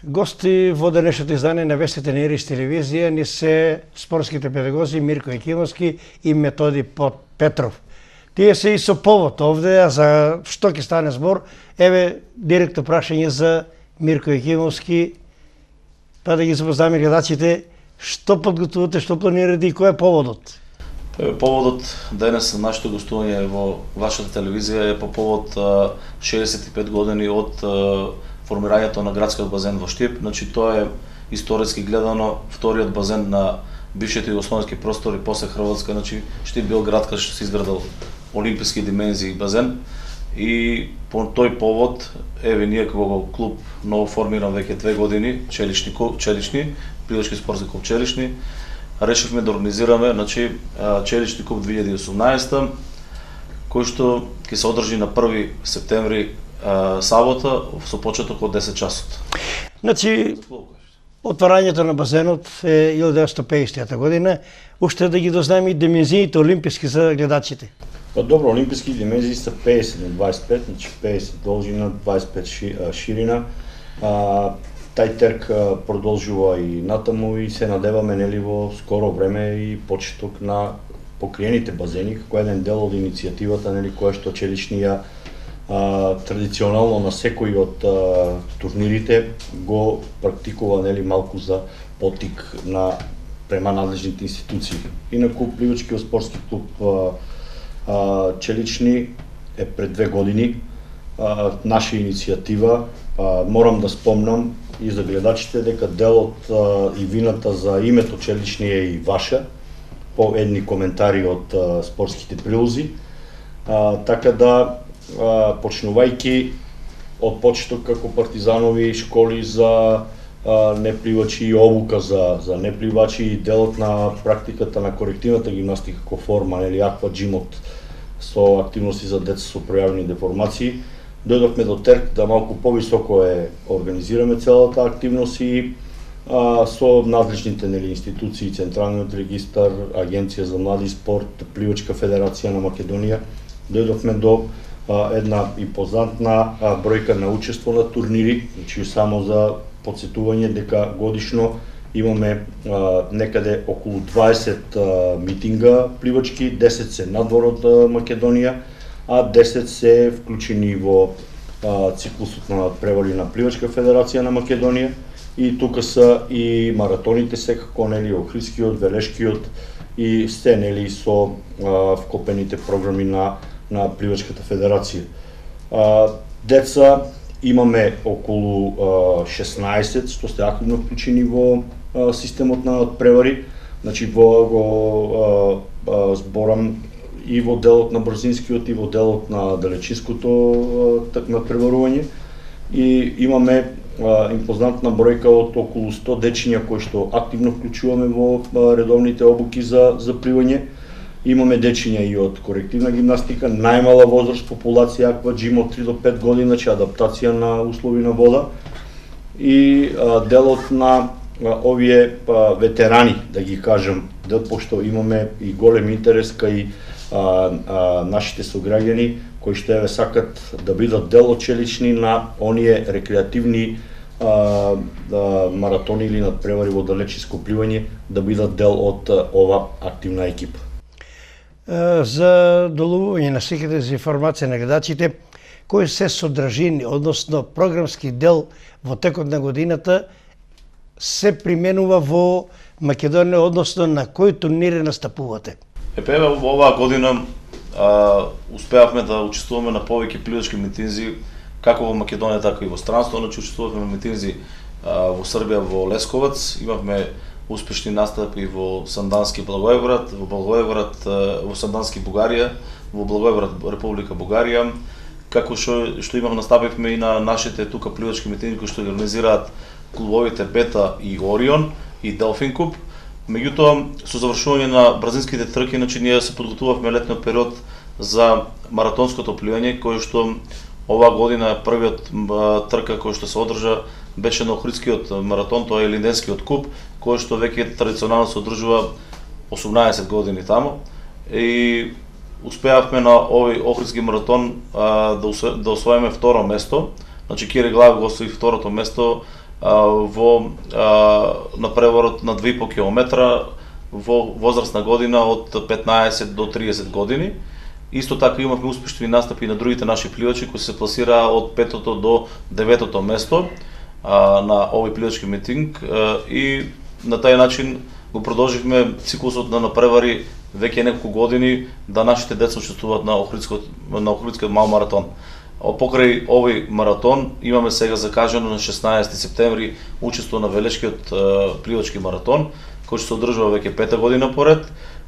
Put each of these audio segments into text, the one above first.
Гости во денешното издание на Вестите на Ирис телевизија ни се спортските педагози Мирко Екимовски и Методи Петров. Тие се и со повод овде, а за што ќе стане збор, еве директно прашање за Мирко Екимовски, па да ги запознаме гледачите, што подготвувате, што планирате и кој е поводот? Поводот денес на нашето гостување во вашата телевизија е по повод 65 години од формирањето на градскиот базен во Штип. Значи тоа е историски гледано вториот базен на бившите југословенски простори после Хрватска. Значи Штип бил град кај што се изградал олимписки димензии базен и по тој повод еве ние како клуб ново формиран веќе 2 години, Челични, Прилачки спортски клуб Челични, решивме да организираме, значи Челични куп 2018, кој што ќе се одржи на 1 септември сабота со почеток од 10 часот. Значи, отварањето на базенот е 1950 година, уште да ги дознаеме и димензиите олимписки за гледачите. Па добро, олимписки димензии са 50 на 25, значи 50 должина, 25 ширина. Тај терк продолжува и натаму и се надеваме нели во скоро време и почеток на покриените базени, како еден дел од иницијативата нели која што Челични ја традиционално на секој од турнирите го практикува нели малку за поттик на према надлежните институции. Инаку Пливачкиот спортски клуб Челични е пред 2 години наша иницијатива. Морам да спомнам и за гледачите дека делот и вината за името Челични е и ваша, по едни коментари од спортските прилози. Така да почнувајќи од почеток како партизанови школи за непливачи и обука за непливачи и делот на практиката на корективната гимнастика како форма, нели аква джимот со активности за деца со пројавени деформации, дојдовме до терк да малку повисоко организираме целата активност и со надлежните нели институции, Централниот регистар, Агенција за млади спорт, Пливачка федерација на Македонија, дојдовме до една импозантна бројка на учество на турнири, значи само за подсетување дека годишно имаме некаде околу 20 митинга пливачки, 10 се надвор од Македонија, а 10 се вклучени во циклусот на превали на Пливачка федерација на Македонија и тука се и маратоните секако, нели, Охридскиот, Велешкиот и се нели со вкопените програми на Пливачката федерација. Деца имаме околу 16 што сте активно вклучени во системот на надпревари, значи го зборам и во делот на брзинскиот и во делот на далечинското надпреварување и имаме импозантна бројка од околу 100 дечиња кои што активно вклучуваме во редовните обуки за пливање. Имаме дечиња и од корективна гимнастика, најмала возраст популација аква джим од 3 до 5 години, значи адаптација на услови на вода и делот на овие ветерани, да ги кажам, пошто имаме и голем интерес кај нашите сограѓани кои што еве сакат да бидат дел од Челични на оние рекреативни маратони или надпревари во далечинско пливање, да бидат дел од ова активна екипа. За доловување на сите за информација на гледачите, кои се содржини, односно програмски дел во текот на годината се применува во Македонија, односно на кои турнири настапувате? Еве оваа година успеавме да учествуваме на повеќе пливачки митинзи како во Македонија, така и во странство. Значи учествувавме на митинзи во Србија, во Лесковац, имавме успешни настапи во Сандански Благоевград, во Сандански Бугарија, во Благоевград Република Бугарија, како што настапивме и на нашите тука пливачки митинзи кои што организираат клубовите Бета и Орион и Делфин куп. Меѓутоа, со завршување на брзинските трки, значи ние се подготувавме летниот период за маратонското пливање, кој што оваа година првиот трка кој што се одржа беше на Охридскиот маратон, тоа е Линденскиот куп, кој што веќе традиционално се одржува 18 години таму. И успеавме на овој Охридски маратон да освоиме второ место. Значи Кири Глав го освои второто место во напреварот на 2,5 километра во возрастна година од 15 до 30 години. Исто така имавме успешни настапи на другите наши пливачи кои се пласираа од 5-то до 9-то место на овој пливачки митинг и на тај начин го продолживме циклусот на напревари веќе неколку години да нашите деца учествуваат на Охридскиот мал маратон. Покрај овој маратон имаме сега закажано на 16 септември учество на Велешкиот пливачки маратон, кој ќе се одржува веќе 5-та година поред.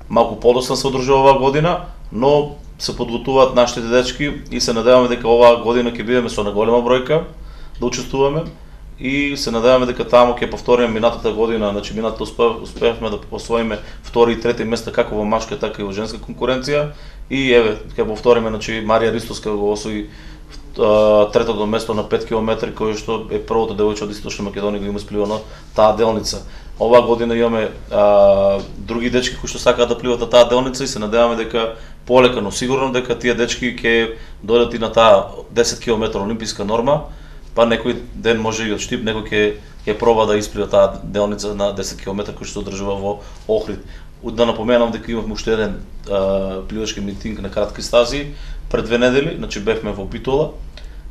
Малку подоцна се одржува оваа година, но се подготуваат нашите дечки и се надеваме дека оваа година ќе бидеме со наголема бројка да учествуваме и се надеваме дека таму ќе повториме минатата година, значи минатата успеавме да освоиме втори и трети места како во машка така и во женска конкуренција и еве ќе повториме, значи Марија Ристовска го освои третото место на 5 км, кој што е првото девојче од Источна Македонија го има спливано таа делница. Оваа година имаме други дечки кои што сакаат да пливат на таа делница и се надеваме дека полека, но сигурно дека тие дечки ќе дојдат и на таа 10 км олимписка норма, па некој ден може и од Штип некој ќе проба да исплива таа делница на 10 км кој што се одржува во Охрид. Да напоменам дека имавме уште еден пливачки митинг на кратки стази пред 2 недели, значи бевме во Битола,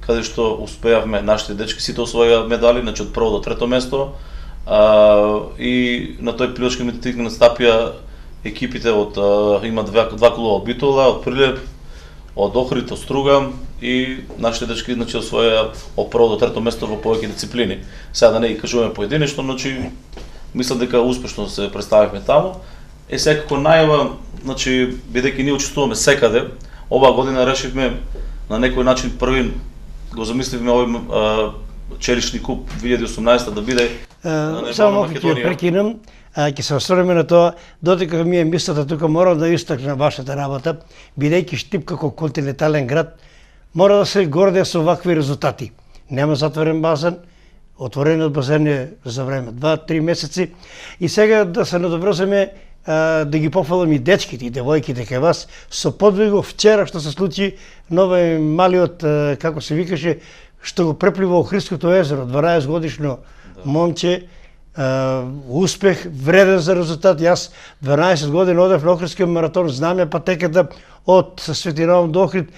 каде што успеавме нашите дечки сите освоија медали, значи од прво до трето место. И на тој пливачки митинг настапија екипите од има два клуба од Битола, од Прилеп, од Охрид, од Стругам и нашите дечки значи освоја од прво до трето место во повеќе дисциплини. Сега да не ги кажуваме поединечно, значи мислам дека успешно се представивме таму. Секако најава, значи бидејќи ние учествуваме секаде, оваа година решивме на некој начин први го замисливме овој челични куп 2018 да биде само малку ќе прекинам, ќе се осврнеме на тоа, додека ми е мислата тука морам да истакнам вашата работа, бидејќи Штип како континентален град мора да се гордее со вакви резултати. Нема затворен базен, отворениот базен е за време 2-3 месеци и сега да се надобрземе да ги пофалам и дечките и девојките кај вас со подвигот вчера што се случи новој малиот, како се викаше, што го преплива Охридското езеро, 12 годишно момче, успех, вреден за резултат. Јас 12 години одев на Охридскиот маратон, знаме патеката од Светинаум до Охрид.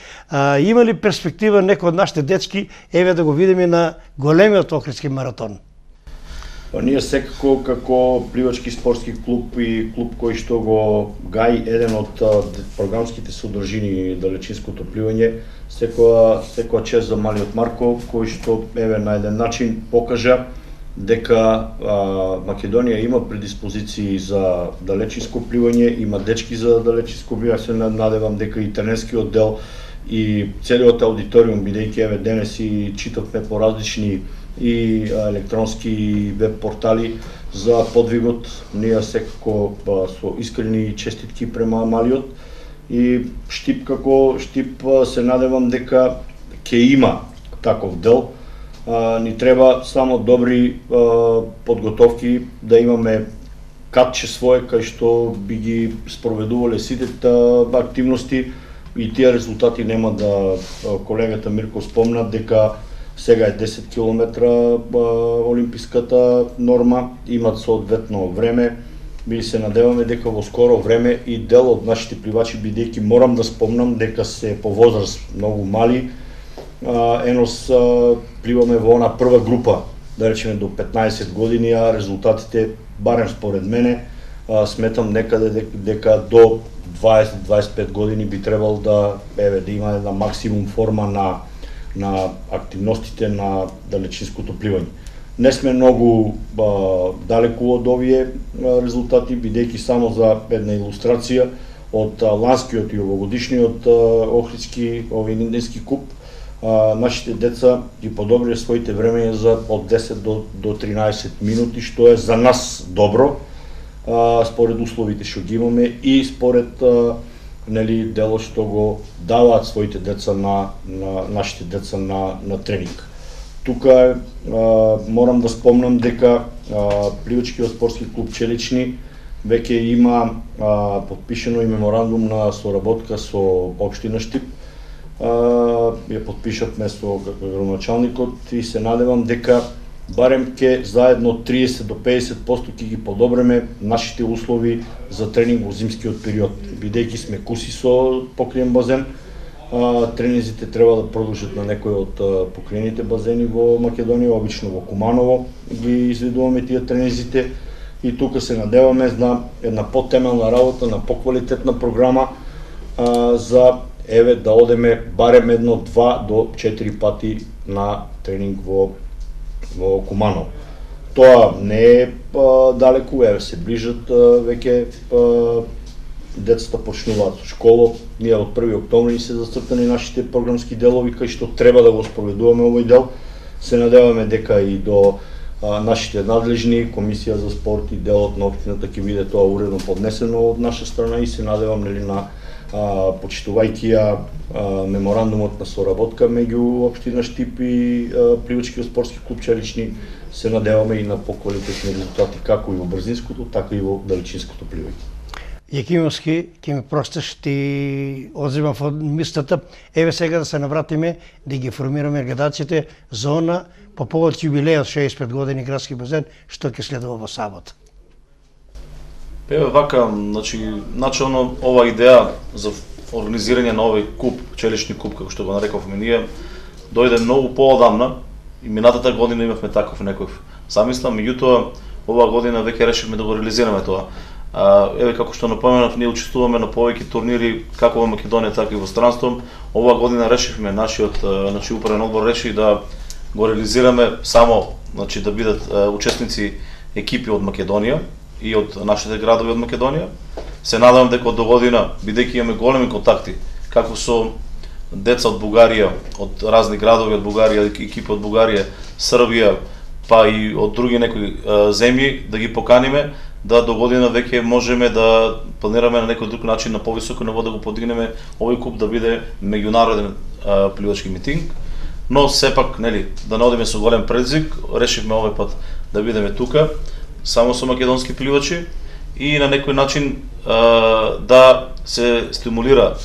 Има ли перспектива некој од нашите дечки еве да го видиме на големиот Охридски маратон? Ние секако како пливачки спортски клуб и клуб кој што го гаи еден од програмските содржини далечинското пливање, секоја чест за малиот Марко кој што еве на еден начин покажа дека Македонија има предиспозиции за далечинско пливање, има дечки за далечинско пливање, се надевам дека и тренерскиот дел и целиот аудиториум, бидејќи еве денес и читавме по различни и електронски веб портали за подвигот. Ние секако со искрени честитки према малиот и Штип како Штип се надевам дека ќе има таков дел. Ни треба само добри подготовки, да имаме катче свое кај што би ги спроведувале сите активности и тие резултати нема да, колегата Мирко спомна дека сега е 10 км олимписката норма, имат соодветно време. Ми се надеваме дека во скоро време и дел од нашите пливачи, бидејќи морам да спомнам дека се по возраст многу мали, енос пливаме во она прва група, да речеме до 15 години, а резултатите, барем според мене, сметам некаде дека до 20-25 години би требало да има една максимум форма на активностите на далечинското пливање. Не сме многу далеку од овие резултати, бидејќи само за една илустрација од ланскиот и овогодишниот Охридски инденски куп, нашите деца ги подобрија своите времења за од 10 до 13 минути, што е за нас добро, според условите што ги имаме и според делот што го даваат своите деца на нашите деца на тренинг. Тука морам да спомнам дека Пливачкиот спортски клуб Челични веќе има подпишено и меморандум на соработка со општина Штип. Ја подпишавме со градоначалникот и се надевам дека барем ке заедно 30 до 50% ќе ги подобреме нашите услови за тренинг во зимскиот период. Бидејќи сме куси со покриен базен, тренинзите треба да продолжат на некои од покриените базени во Македонија, обично во Куманово ги изведуваме тие тренинзите и тука се надеваме на една потемелна работа, на поквалитетна програма за да одеме барем 1-2 до 4 пати на тренинг во Куманово. Тоа не е далеку, се ближат веќе децата почнуваат со школа. Ние од 1 октомври се зацртани нашите програмски делови кај што треба да го спроведуваме овој дел. Се надеваме дека и до нашите надлежни, Комисија за спорт и делот на општината ќе биде тоа уредно поднесено од наша страна и се надевам на почитувајќи ја меморандумот на соработка меѓу општина Штип и Пливачкиот спортски клуб Челични, се надеваме и на поквалитетни резултати како и во брзинското, така и во далечинското пливање. Јакимовски, ќе ми простиш, ти одземам во мислата, еве сега да се навратиме да ги формираме градациите за она по повод јубилејот 65 години градски базен, што ќе следува во сабота. Еве вака, начално ова идеја за организирање на овој куп, челични куп, како што го нарековме ние, дојде многу поодамна и минатата година имавме таков некој замисла, меѓутоа оваа година веќе решивме да го реализираме тоа. Еве како што напоменав, ние учествуваме на повеќе турнири како во Македонија, така и во странство. Оваа година решивме, нашиот управен одбор реши да го реализираме само, да бидат учесници екипи од Македонија и од нашите градови од Македонија. Се надевам дека од до година, бидејќи имаме големи контакти, како со деца од Бугарија, од разни градови од Бугарија, екипи од Бугарија, Србија, па и од други некои земји, да ги поканиме, да до година веќе можеме да планираме на некој друг начин, на повисоко ниво да го подигнеме овој куп да биде меѓународен пливачки митинг. Но сепак, да не одиме со голем предизвик, решивме овој пат да бидеме тука, само со македонски пливачи и на некој начин да се стимулира,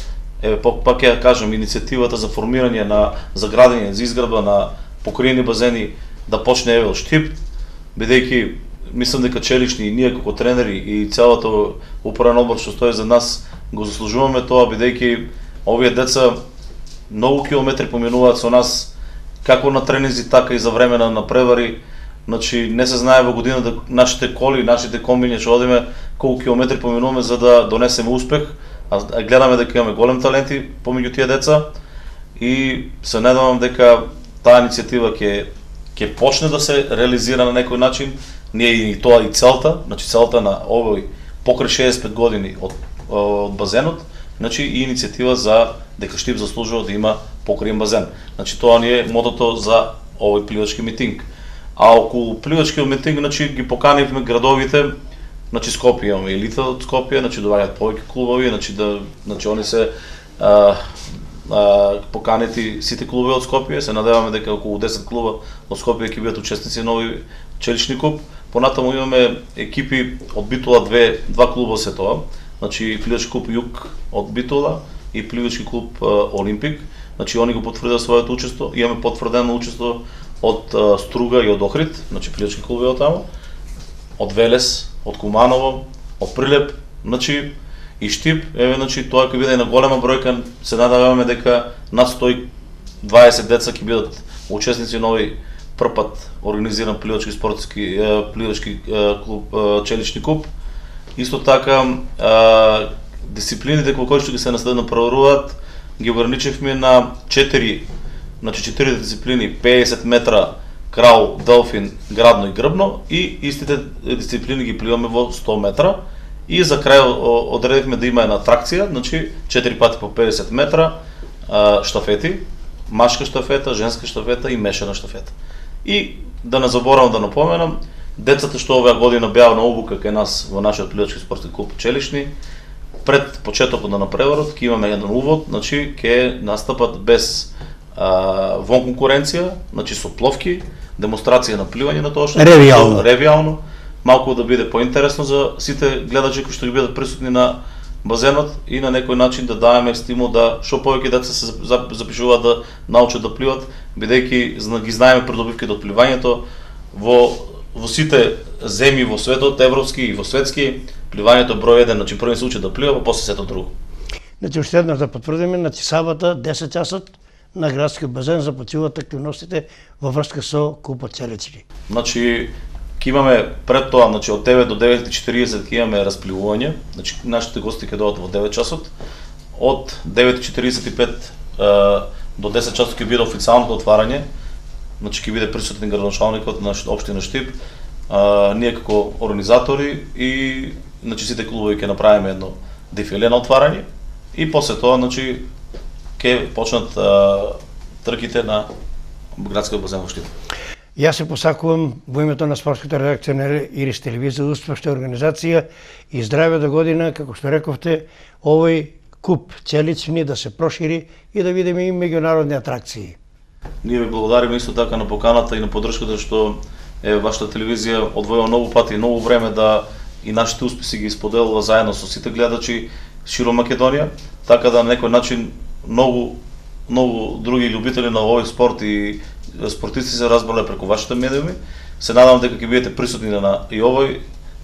пак ќе кажам, иницијативата за формирање за градење, за изградба на покриени базени да почне еве од Штип, бидејќи мислам дека Челични и ние како тренери и целото управен одбор што стои за нас го заслужуваме тоа, бидејќи овие деца многу километри поминуваат со нас, како на тренинзи, така и за време на превари. Не се знае во година да нашите коли, нашите комбини што одиме, колку километри поминуваме за да донесеме успех, а гледаме дека имаме голем таленти помеѓу тие деца и се надевам дека таа иницијатива ќе почне да се реализира на некој начин. Ние и тоа и целта, целта на овој покрај 65 години од базенот, и иницијатива за дека Штип заслужува да има покриен базен. Тоа ни е мотото за овој пливачки митинг. А околу пливачкиот митинг, ги поканивме градовите, Скопје имаме елита од Скопје, доаѓаат повеќе клубови, они се поканети сите клубови од Скопје, се надеваме дека околу 10 клуба од Скопје ќе бидат учесници на овој челични куп. Понатаму имаме екипи од Битола, два клуба се тоа, пливачки клуб Југ од Битола и пливачки клуб Олимпик. Они го потврдија своето учество, имаме потврдено учество од Струга и од Охрид, пливачки клуби од таму, од Велес, од Куманово, од Прилеп, и Штип, тоа ќе биде на голема бројка, се надеваме дека над 120 деца ќе бидат учесници на овој првпат организиран пливачки клуб Челични куп. Исто така, дисциплините во кои што ги се направуваат, ги ограничивме на 4 дисциплини, 50 метра, крал, делфин, градно и грбно, и истите дисциплини ги пливаме во 100 метра. И за крај одредивме да има една атракција, 4 пати по 50 метра, штафети, машка штафета, женска штафета и мешана штафета. И да не заборавам да напоменам, децата што оваа година беа на обука кај нас во нашиот пливачки спортски клуб Челични, пред почетокот на преварот ќе имаме еден увод, ќе настапат без вон конкуренција, со пловки, демонстрација на пливање на тоа што ревијално, малку да биде поинтересно за сите гледачи кои што ги бидат присутни на базенот и на некој начин да даваме стимул да што повеќе деца се запишуваат да научат да пливат, бидејќи ги знаеме придобивките од пливањето, во сите земји во светот, европски и во светски, пливањето број 1, значи првен се учи да плива, па после сето друго. Значи, уште еднаш да потврдиме, значи сабота 10 часот на градскиот базен започнуваат активностите во врска со купот Челични. Значи, ќе имаме пред тоа, значи од 9 до 9:40 ќе имаме распливување, значи нашите гости ќе дојдат во 9 часот. Од 9:45 до 10 часот ќе биде официјалното отварање, значи ќе биде присутен градоначалникот на општина Штип, ние како организатори и значи сите клубови ќе направиме едно дефиле на отварање и после тоа значи ќе почнат трките на градскиот базен во Штип. Јас се посакувам во името на спортската редакција на Ирис телевизија успешна организација и здраве до година, како што рековте, овој куп Челични да се прошири и да видиме и меѓународни атракции. Ние ви благодариме исто така на поканата и на поддршката што вашата телевизија одвоила многу пати и многу време да и нашите успеси ги споделува заедно со сите гледачи широм Македонија, така да на некој начин многу други љубители на овој спорт и спортисти се разбрале преку вашите медиуми. Се надевам дека ќе бидете присутни на и овој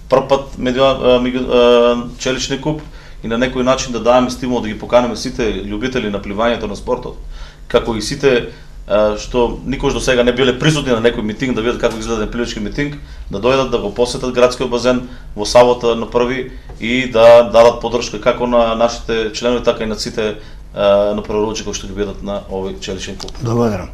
прв пат Челични куп и на некој начин да дадеме стимул да ги поканеме сите љубители на пливањето на спортот, како и сите што никош до сега не биле присутни на некој митинг да видат како изгледа пливачки митинг, да дојдат да го посетат градскиот базен во сабота на први и да дадат поддршка како на нашите членови, така и на сите на пророчи кои што ќе бидат на овој Челични куп. Благодарам.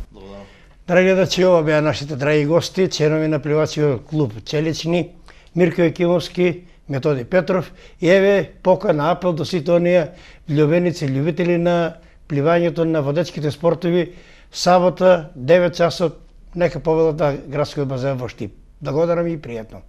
Драги гледачи, ова беа нашите драги гости, членови на пливачкиот клуб Челични, Мирко Екимовски, Методи Петров и еве покана апел до сите оние љубеници, љубители на пливањето на водечките спортови, сабота 9 часот нека поведат на градскиот базен во Штип. Да го дарам и пријатно.